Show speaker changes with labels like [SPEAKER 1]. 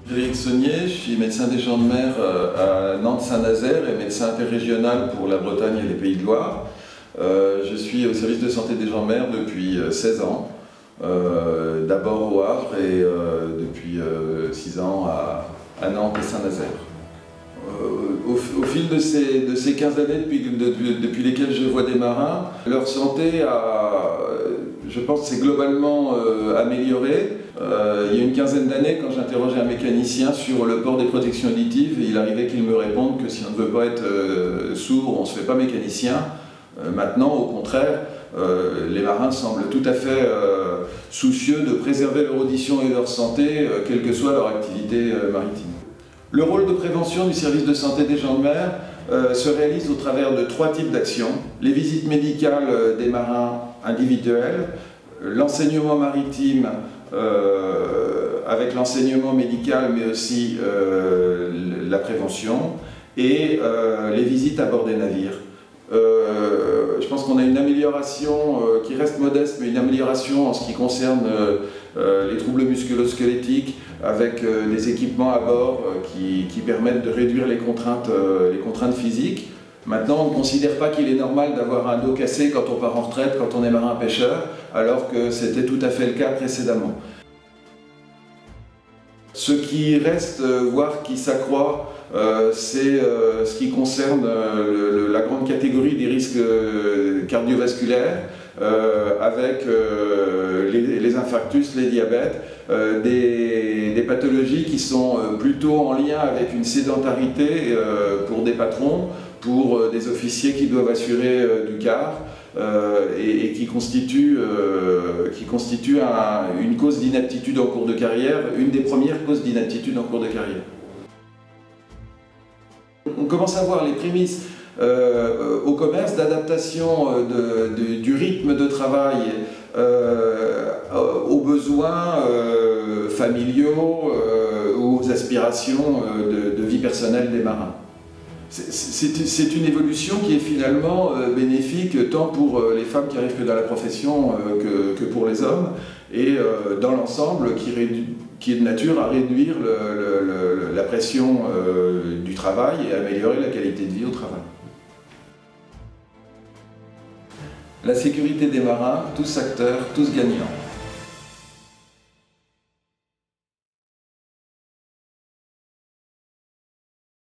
[SPEAKER 1] Frédéric Saunier, je suis médecin des gens de mer à Nantes-Saint-Nazaire et médecin interrégional pour la Bretagne et les Pays de Loire. Je suis au service de santé des gens de mer depuis 16 ans, d'abord au Havre et depuis 6 ans à Nantes et Saint-Nazaire. Au fil de ces 15 années depuis lesquelles je vois des marins, leur santé je pense, s'est globalement améliorée. Il y a une quinzaine d'années, quand j'interrogeais un mécanicien sur le port des protections auditives, il arrivait qu'il me réponde que si on ne veut pas être sourd, on ne se fait pas mécanicien. Maintenant, au contraire, les marins semblent tout à fait soucieux de préserver leur audition et leur santé, quelle que soit leur activité maritime. Le rôle de prévention du service de santé des gens de mer se réalise au travers de 3 types d'actions. Les visites médicales des marins individuels, l'enseignement maritime avec l'enseignement médical mais aussi la prévention et les visites à bord des navires. Je pense qu'on a une amélioration qui reste modeste, mais une amélioration en ce qui concerne les troubles musculo-squelettiques avec des équipements à bord qui permettent de réduire les contraintes physiques. Maintenant, on ne considère pas qu'il est normal d'avoir un dos cassé quand on part en retraite, quand on est marin-pêcheur, alors que c'était tout à fait le cas précédemment. Ce qui reste, voire qui s'accroît, c'est ce qui concerne la grande catégorie des risques cardiovasculaires, avec les infarctus, les diabètes, des pathologies qui sont plutôt en lien avec une sédentarité pour des patrons, pour des officiers qui doivent assurer du quart, et qui constitue une cause d'inaptitude en cours de carrière, une des premières causes d'inaptitude en cours de carrière. On commence à voir les prémices au commerce d'adaptation du rythme de travail aux besoins familiaux, aux aspirations de vie personnelle des marins. C'est une évolution qui est finalement bénéfique tant pour les femmes qui arrivent que dans la profession que pour les hommes, et dans l'ensemble qui est de nature à réduire la pression du travail et à améliorer la qualité de vie au travail. La sécurité des marins, tous acteurs, tous gagnants.